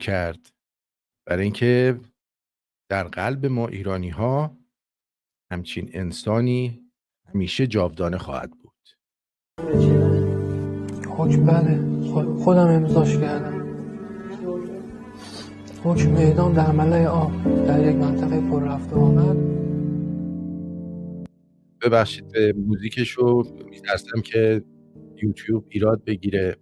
کرد برای اینکه در قلب ما ایرانی‌ها همچین انسانی همیشه جاودانه خواهد بود. حکم بله، خودم امضاش کردم. حکم اعدام در ملأ آب در یک منطقه پر رفت و آمد. ببخشید موزیکشو میترسم که یوتیوب ایراد بگیره،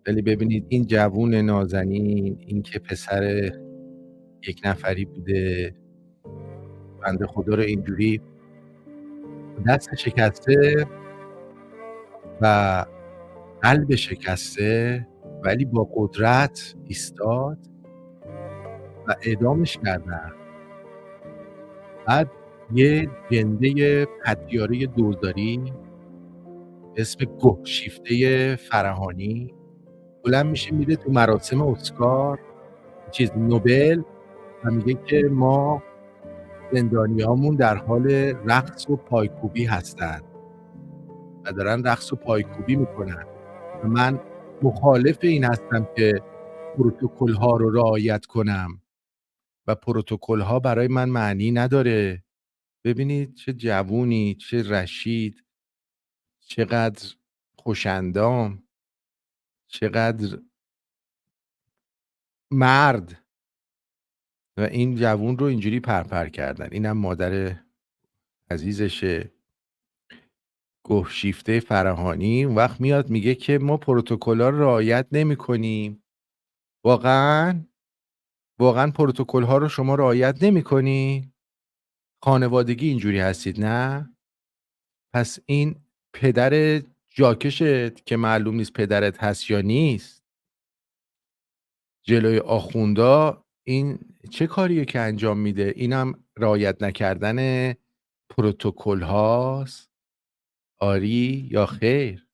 ولی ببینید این جوون نازنین، این که پسر یک نفری بوده، بنده خدا رو اینجوری دست شکسته و قلب شکسته، ولی با قدرت ایستاد و اعدامش کردن. بعد یه جنده پتیاره دوزاری به اسم گهشیفته فرهانی بلند میشه میره تو مراسم اسکار نوبل و میگه که ما زندانیامون در حال رقص و پایکوبی هستن و دارن رقص و پایکوبی میکنن و من مخالف این هستم که پروتکل ها رو رعایت کنم و پروتکل ها برای من معنی نداره. ببینید چه جوونی، چه رشید، چقدر خوشندام، چقدر مرد، و این جوون رو اینجوری پرپر کردن. اینم مادر عزیزشه، گهشیفته فرهانی. اون وقت میاد میگه که ما پروتکل‌ها رو رعایت نمی‌کنیم. واقعاً پروتکل‌ها رو شما رعایت نمی‌کنی؟ خانوادگی اینجوری هستید نه؟ پس این پدر جاکشت که معلوم نیست پدرت هست یا نیست، جلوی آخوندا این چه کاریه که انجام میده؟ اینم رعایت نکردن پروتکل هاست؟ آری یا خیر؟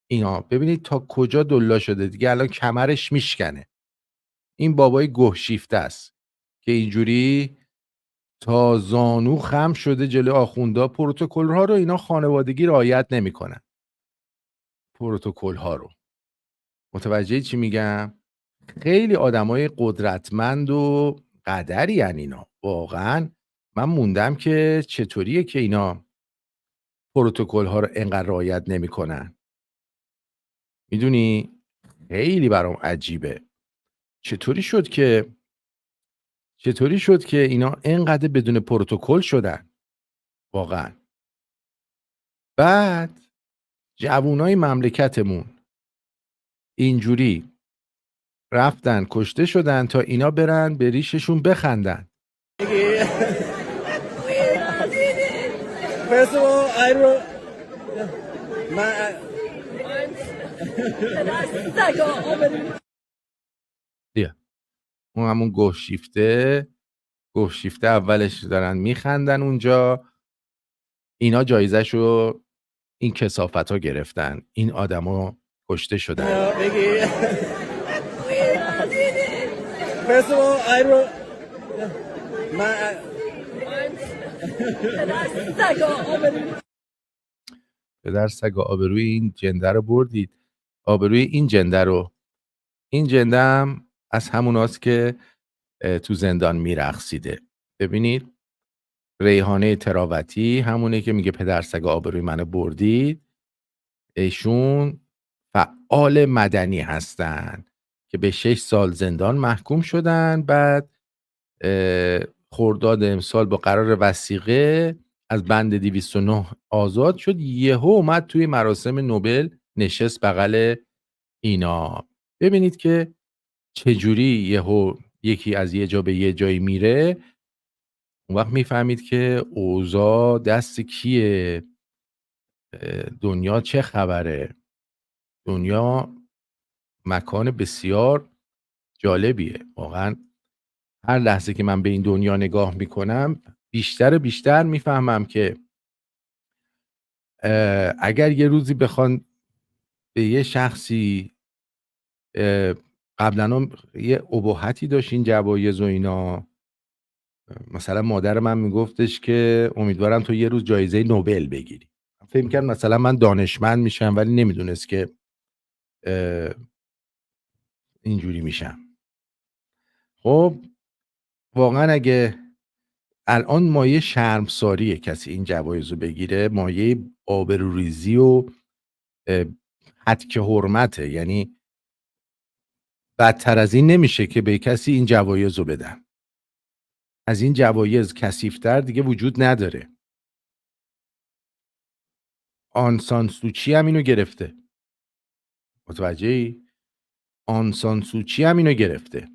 اینا ببینید تا کجا دلا شده دیگه، الان کمرش میشکنه. این بابای گهشیفته است که اینجوری تا زانو خم شده جلوی آخوندا. پروتکل ها رو اینا خانوادگی رعایت نمیکنن. پروتکل ها رو متوجه چی میگم؟ خیلی آدمای قدرتمند و قدری ان اینا. واقعا من موندم که چطوریه که اینا پروتکل ها رو انقدر رعایت نمیکنن. میدونی خیلی برام عجیبه چطوری شد که اینا انقدر بدون پروتکل شدن واقعا. بعد جوونای مملکتمون اینجوری رفتن کشته شدن تا اینا برن به ریششون بخندن. بیا اون همون گهشیفته اولش دارن میخندن اونجا، اینا جایزه‌شو این کثافت‌ها گرفتن، این آدما کشته شدن. پدر سگا آبروی این جنده رو بردید. آبروی این جنده هم از هموناست که تو زندان میرقصیده. ببینید ریحانه تراوتی همونه که میگه پدر سگا آبروی منو بردید. ایشون فعال مدنی هستن که به 6 سال زندان محکوم شدن. بعد خرداد امسال با قرار وثیقه از بند 209 آزاد شد. یهو اومد توی مراسم نوبل نشست بغل اینا. ببینید که چجوری یهو یکی از یه جا به یه جایی میره، اون وقت میفهمید که اوضاع دست کیه، دنیا چه خبره. دنیا مکان بسیار جالبیه واقعا. هر لحظه که من به این دنیا نگاه میکنم بیشتر میفهمم که اگر یه روزی بخوان به یه شخصی قبلا یه ابهتی داشت این جوایز و اینا، مثلا مادر من میگفتش که امیدوارم تو یه روز جایزه نوبل بگیری. فکر می‌کرد مثلا من دانشمند میشم، ولی نمیدونست که اینجوری میشم. خب واقعا اگه الان مایه شرمساریه کسی این جوایز رو بگیره، مایه آبروریزی و هتک حرمته. یعنی بدتر از این نمیشه که به کسی این جوایز رو بدن. از این جوایز کثیف‌تر دیگه وجود نداره. آن سان سوچی هم اینو گرفته. متوجهی؟ آن سان سوچی هم اینو گرفته.